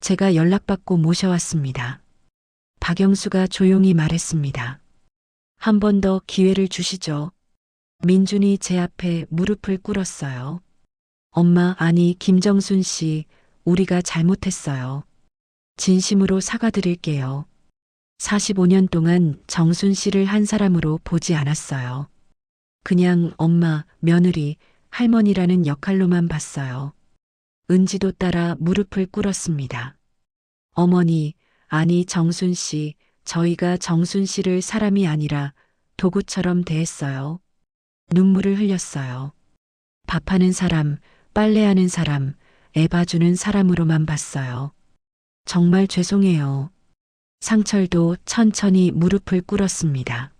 제가 연락받고 모셔왔습니다. 박영수가 조용히 말했습니다. 한 번 더 기회를 주시죠. 민준이 제 앞에 무릎을 꿇었어요. 엄마, 아니, 김정순 씨, 우리가 잘못했어요. 진심으로 사과드릴게요. 45년 동안 정순 씨를 한 사람으로 보지 않았어요. 그냥 엄마, 며느리, 할머니라는 역할로만 봤어요. 은지도 따라 무릎을 꿇었습니다. 어머니, 아니 정순 씨, 저희가 정순 씨를 사람이 아니라 도구처럼 대했어요. 눈물을 흘렸어요. 밥하는 사람, 빨래하는 사람, 애 봐주는 사람으로만 봤어요. 정말 죄송해요. 상철도 천천히 무릎을 꿇었습니다.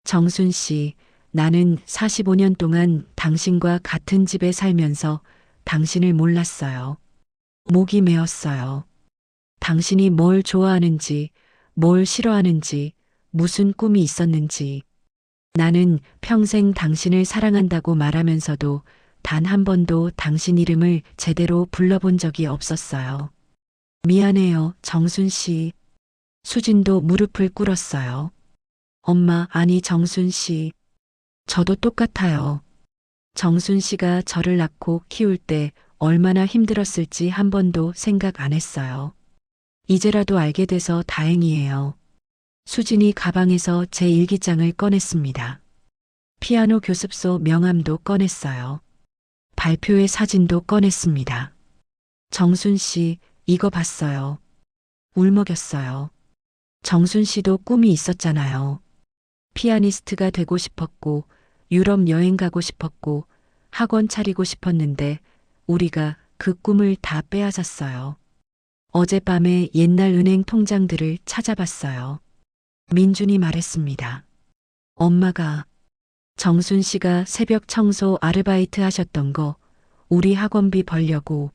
정순 씨, 나는 45년 동안 당신과 같은 집에 살면서 당신을 몰랐어요. 목이 메었어요. 당신이 뭘 좋아하는지, 뭘 싫어하는지, 무슨 꿈이 있었는지. 나는 평생 당신을 사랑한다고 말하면서도 단 한 번도 당신 이름을 제대로 불러본 적이 없었어요. 미안해요, 정순 씨. 수진도 무릎을 꿇었어요. 엄마, 아니 정순 씨. 저도 똑같아요. 정순 씨가 저를 낳고 키울 때 얼마나 힘들었을지 한 번도 생각 안 했어요. 이제라도 알게 돼서 다행이에요. 수진이 가방에서 제 일기장을 꺼냈습니다. 피아노 교습소 명함도 꺼냈어요. 발표회 사진도 꺼냈습니다. 정순 씨, 이거 봤어요. 울먹였어요. 정순 씨도 꿈이 있었잖아요. 피아니스트가 되고 싶었고, 유럽 여행 가고 싶었고, 학원 차리고 싶었는데, 우리가 그 꿈을 다 빼앗았어요. 어젯밤에 옛날 은행 통장들을 찾아봤어요. 민준이 말했습니다. 엄마가 정순 씨가 새벽 청소 아르바이트 하셨던 거, 우리 학원비 벌려고,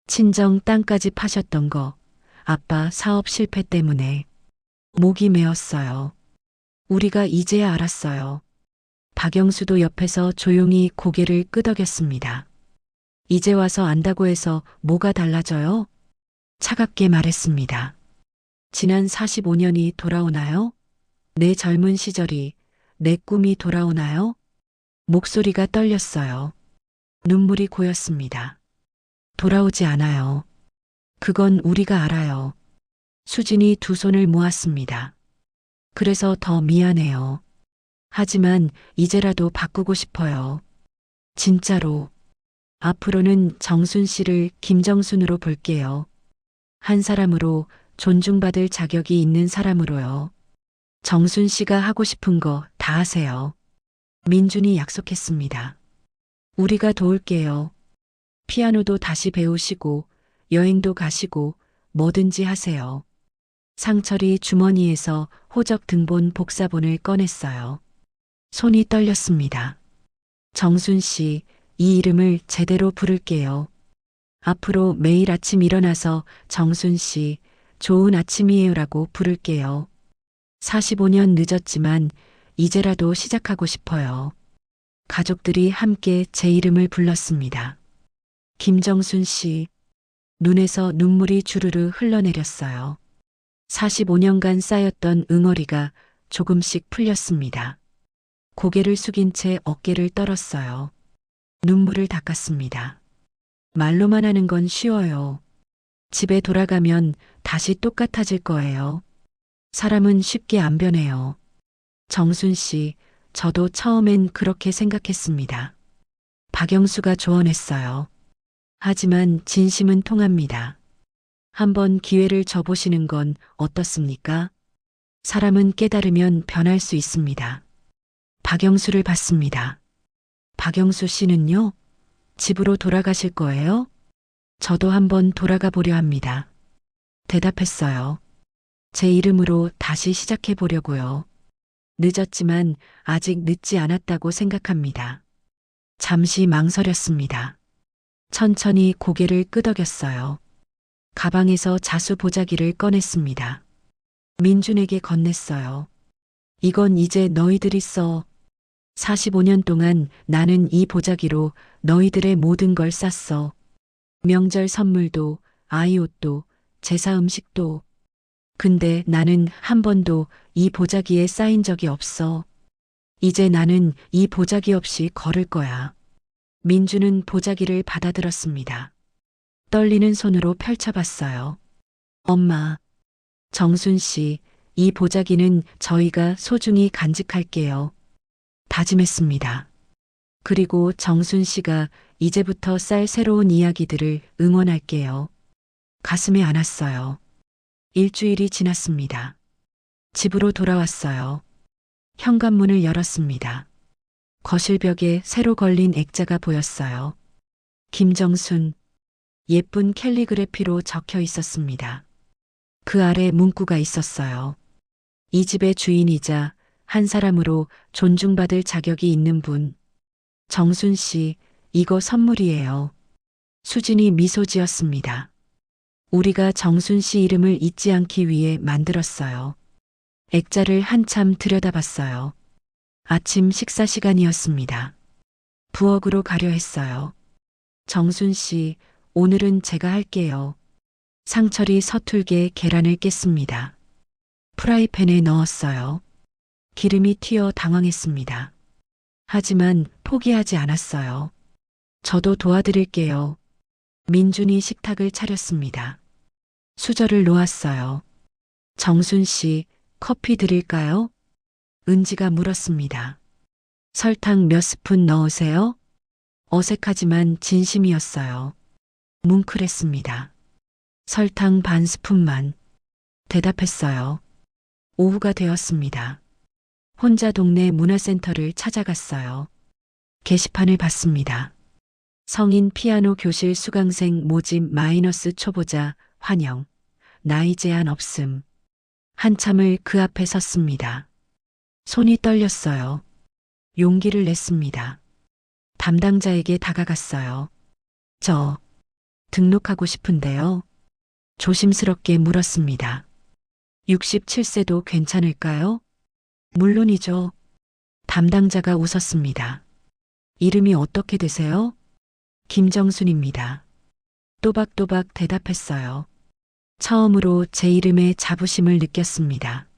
친정 땅까지 파셨던 거, 아빠 사업 실패 때문에 목이 메었어요. 우리가 이제야 알았어요. 박영수도 옆에서 조용히 고개를 끄덕였습니다. 이제 와서 안다고 해서 뭐가 달라져요? 차갑게 말했습니다. 지난 45년이 돌아오나요? 내 젊은 시절이, 내 꿈이 돌아오나요? 목소리가 떨렸어요. 눈물이 고였습니다. 돌아오지 않아요. 그건 우리가 알아요. 수진이 두 손을 모았습니다. 그래서 더 미안해요. 하지만 이제라도 바꾸고 싶어요. 진짜로. 앞으로는 정순 씨를 김정순으로 볼게요. 한 사람으로 존중받을 자격이 있는 사람으로요. 정순 씨가 하고 싶은 거 다 하세요. 민준이 약속했습니다. 우리가 도울게요. 피아노도 다시 배우시고, 여행도 가시고, 뭐든지 하세요. 상철이 주머니에서 호적 등본 복사본을 꺼냈어요. 손이 떨렸습니다. 정순 씨, 이 이름을 제대로 부를게요. 앞으로 매일 아침 일어나서 정순 씨, 좋은 아침이에요라고 부를게요. 45년 늦었지만 이제라도 시작하고 싶어요. 가족들이 함께 제 이름을 불렀습니다. 김정순 씨, 눈에서 눈물이 주르르 흘러내렸어요. 45년간 쌓였던 응어리가 조금씩 풀렸습니다. 고개를 숙인 채 어깨를 떨었어요. 눈물을 닦았습니다. 말로만 하는 건 쉬워요. 집에 돌아가면 다시 똑같아질 거예요. 사람은 쉽게 안 변해요. 정순 씨, 저도 처음엔 그렇게 생각했습니다. 박영수가 조언했어요. 하지만 진심은 통합니다. 한번 기회를 줘보시는 건 어떻습니까? 사람은 깨달으면 변할 수 있습니다. 박영수를 봤습니다. 박영수 씨는요? 집으로 돌아가실 거예요? 저도 한번 돌아가 보려 합니다. 대답했어요. 제 이름으로 다시 시작해 보려고요. 늦었지만 아직 늦지 않았다고 생각합니다. 잠시 망설였습니다. 천천히 고개를 끄덕였어요. 가방에서 자수 보자기를 꺼냈습니다. 민준에게 건넸어요. 이건 이제 너희들이 써. 45년 동안 나는 이 보자기로 너희들의 모든 걸 쌌어. 명절 선물도, 아이 옷도, 제사 음식도. 근데 나는 한 번도 이 보자기에 쌓인 적이 없어. 이제 나는 이 보자기 없이 걸을 거야. 민주는 보자기를 받아들었습니다. 떨리는 손으로 펼쳐봤어요. 엄마, 정순 씨, 이 보자기는 저희가 소중히 간직할게요. 다짐했습니다. 그리고 정순 씨가 이제부터 쌀 새로운 이야기들을 응원할게요. 가슴에 안았어요. 일주일이 지났습니다. 집으로 돌아왔어요. 현관문을 열었습니다. 거실벽에 새로 걸린 액자가 보였어요. 김정순, 예쁜 캘리그래피로 적혀 있었습니다. 그 아래 문구가 있었어요. 이 집의 주인이자 한 사람으로 존중받을 자격이 있는 분. 정순 씨, 이거 선물이에요. 수진이 미소 지었습니다. 우리가 정순 씨 이름을 잊지 않기 위해 만들었어요. 액자를 한참 들여다봤어요. 아침 식사 시간이었습니다. 부엌으로 가려 했어요. 정순 씨, 오늘은 제가 할게요. 상철이 서툴게 계란을 깼습니다. 프라이팬에 넣었어요. 기름이 튀어 당황했습니다. 하지만 포기하지 않았어요. 저도 도와드릴게요. 민준이 식탁을 차렸습니다. 수저를 놓았어요. 정순 씨, 커피 드릴까요? 은지가 물었습니다. 설탕 몇 스푼 넣으세요? 어색하지만 진심이었어요. 뭉클했습니다. 설탕 반 스푼만. 대답했어요. 오후가 되었습니다. 혼자 동네 문화센터를 찾아갔어요. 게시판을 봤습니다. 성인 피아노 교실 수강생 모집 마이너스 초보자 환영. 나이 제한 없음. 한참을 그 앞에 섰습니다. 손이 떨렸어요. 용기를 냈습니다. 담당자에게 다가갔어요. 저 등록하고 싶은데요. 조심스럽게 물었습니다. 67세도 괜찮을까요? 물론이죠. 담당자가 웃었습니다. 이름이 어떻게 되세요? 김정순입니다. 또박또박 대답했어요. 처음으로 제 이름에 자부심을 느꼈습니다.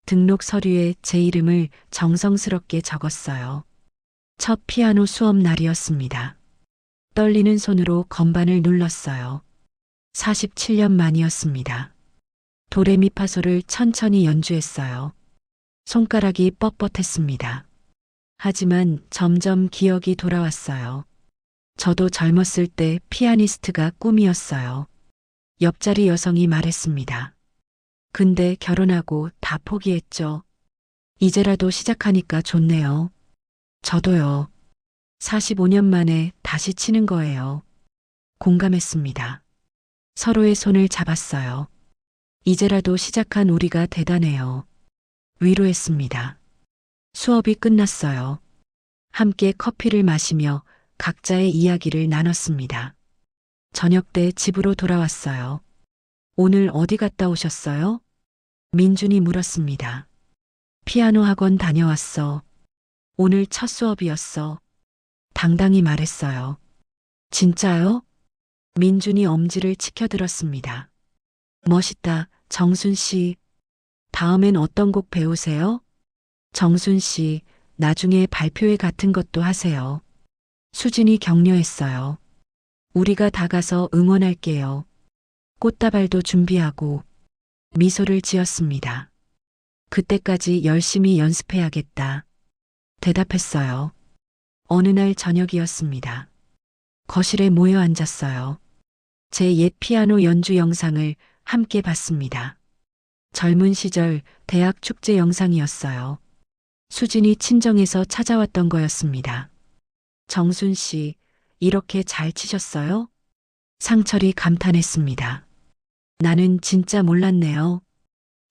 등록 서류에 제 이름을 정성스럽게 적었어요. 첫 피아노 수업 날이었습니다. 떨리는 손으로 건반을 눌렀어요. 47년 만이었습니다. 도레미파솔을 천천히 연주했어요. 손가락이 뻣뻣했습니다. 하지만 점점 기억이 돌아왔어요. 저도 젊었을 때 피아니스트가 꿈이었어요. 옆자리 여성이 말했습니다. 근데 결혼하고 다 포기했죠. 이제라도 시작하니까 좋네요. 저도요. 45년 만에 다시 치는 거예요. 공감했습니다. 서로의 손을 잡았어요. 이제라도 시작한 우리가 대단해요. 위로했습니다. 수업이 끝났어요. 함께 커피를 마시며 각자의 이야기를 나눴습니다. 저녁 때 집으로 돌아왔어요. 오늘 어디 갔다 오셨어요? 민준이 물었습니다. 피아노 학원 다녀왔어. 오늘 첫 수업이었어. 당당히 말했어요. 진짜요? 민준이 엄지를 치켜들었습니다. 멋있다, 정순 씨. 다음엔 어떤 곡 배우세요? 정순 씨, 나중에 발표회 같은 것도 하세요. 수진이 격려했어요. 우리가 다 가서 응원할게요. 꽃다발도 준비하고 미소를 지었습니다. 그때까지 열심히 연습해야겠다. 대답했어요. 어느 날 저녁이었습니다. 거실에 모여 앉았어요. 제 옛 피아노 연주 영상을 함께 봤습니다. 젊은 시절 대학 축제 영상이었어요. 수진이 친정에서 찾아왔던 거였습니다. 정순 씨, 이렇게 잘 치셨어요? 상철이 감탄했습니다. 나는 진짜 몰랐네요.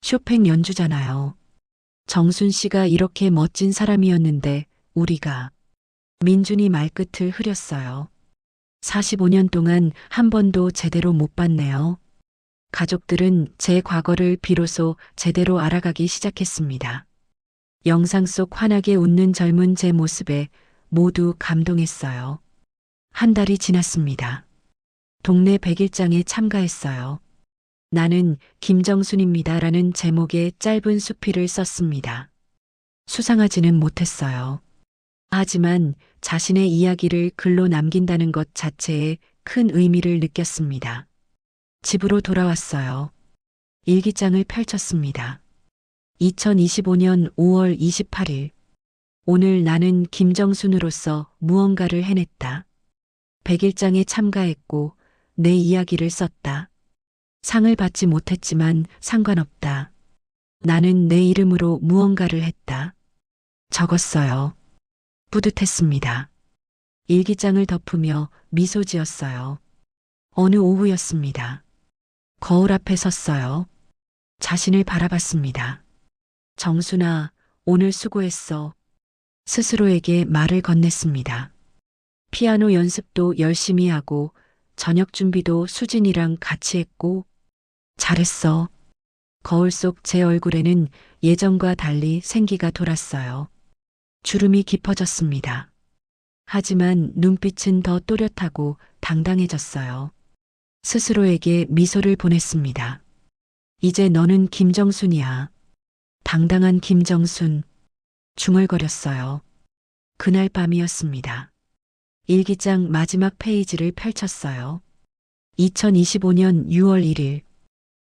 쇼팽 연주잖아요. 정순 씨가 이렇게 멋진 사람이었는데 우리가 민준이 말끝을 흐렸어요. 45년 동안 한 번도 제대로 못 봤네요. 가족들은 제 과거를 비로소 제대로 알아가기 시작했습니다. 영상 속 환하게 웃는 젊은 제 모습에 모두 감동했어요. 한 달이 지났습니다. 동네 백일장에 참가했어요. 나는 김정순입니다라는 제목의 짧은 수필을 썼습니다. 수상하지는 못했어요. 하지만 자신의 이야기를 글로 남긴다는 것 자체에 큰 의미를 느꼈습니다. 집으로 돌아왔어요. 일기장을 펼쳤습니다. 2025년 5월 28일. 오늘 나는 김정순으로서 무언가를 해냈다. 백일장에 참가했고 내 이야기를 썼다. 상을 받지 못했지만 상관없다. 나는 내 이름으로 무언가를 했다. 적었어요. 뿌듯했습니다. 일기장을 덮으며 미소 지었어요. 어느 오후였습니다. 거울 앞에 섰어요. 자신을 바라봤습니다. 정순아, 오늘 수고했어. 스스로에게 말을 건넸습니다. 피아노 연습도 열심히 하고 저녁 준비도 수진이랑 같이 했고 잘했어. 거울 속 제 얼굴에는 예전과 달리 생기가 돌았어요. 주름이 깊어졌습니다. 하지만 눈빛은 더 또렷하고 당당해졌어요. 스스로에게 미소를 보냈습니다. 이제 너는 김정순이야. 당당한 김정순. 중얼거렸어요. 그날 밤이었습니다. 일기장 마지막 페이지를 펼쳤어요. 2025년 6월 1일.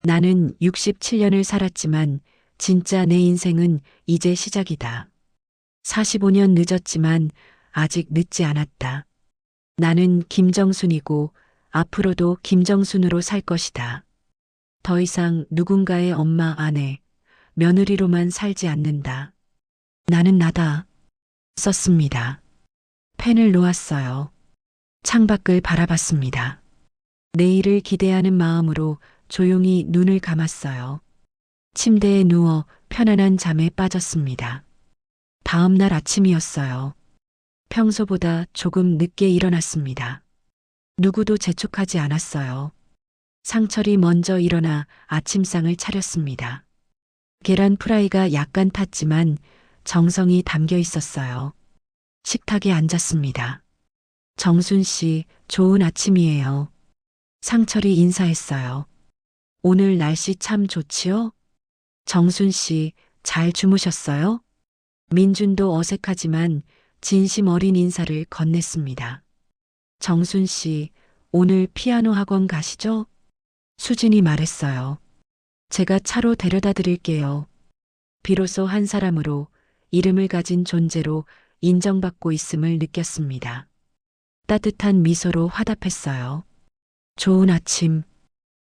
나는 67년을 살았지만 진짜 내 인생은 이제 시작이다. 45년 늦었지만 아직 늦지 않았다. 나는 김정순이고 앞으로도 김정순으로 살 것이다. 더 이상 누군가의 엄마, 아내, 며느리로만 살지 않는다. 나는 나다. 썼습니다. 펜을 놓았어요. 창밖을 바라봤습니다. 내일을 기대하는 마음으로 조용히 눈을 감았어요. 침대에 누워 편안한 잠에 빠졌습니다. 다음 날 아침이었어요. 평소보다 조금 늦게 일어났습니다. 누구도 재촉하지 않았어요. 상철이 먼저 일어나 아침상을 차렸습니다. 계란 프라이가 약간 탔지만 정성이 담겨 있었어요. 식탁에 앉았습니다. 정순 씨, 좋은 아침이에요. 상철이 인사했어요. 오늘 날씨 참 좋지요? 정순 씨, 잘 주무셨어요? 민준도 어색하지만 진심 어린 인사를 건넸습니다. 정순 씨, 오늘 피아노 학원 가시죠? 수진이 말했어요. 제가 차로 데려다 드릴게요. 비로소 한 사람으로 이름을 가진 존재로 인정받고 있음을 느꼈습니다. 따뜻한 미소로 화답했어요. 좋은 아침.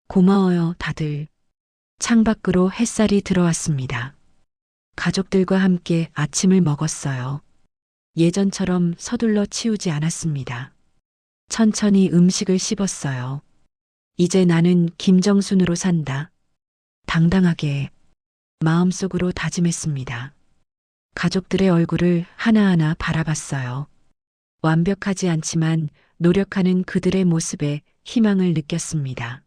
고마워요, 다들. 창밖으로 햇살이 들어왔습니다. 가족들과 함께 아침을 먹었어요. 예전처럼 서둘러 치우지 않았습니다. 천천히 음식을 씹었어요. 이제 나는 김정순으로 산다. 당당하게 마음속으로 다짐했습니다. 가족들의 얼굴을 하나하나 바라봤어요. 완벽하지 않지만 노력하는 그들의 모습에 희망을 느꼈습니다.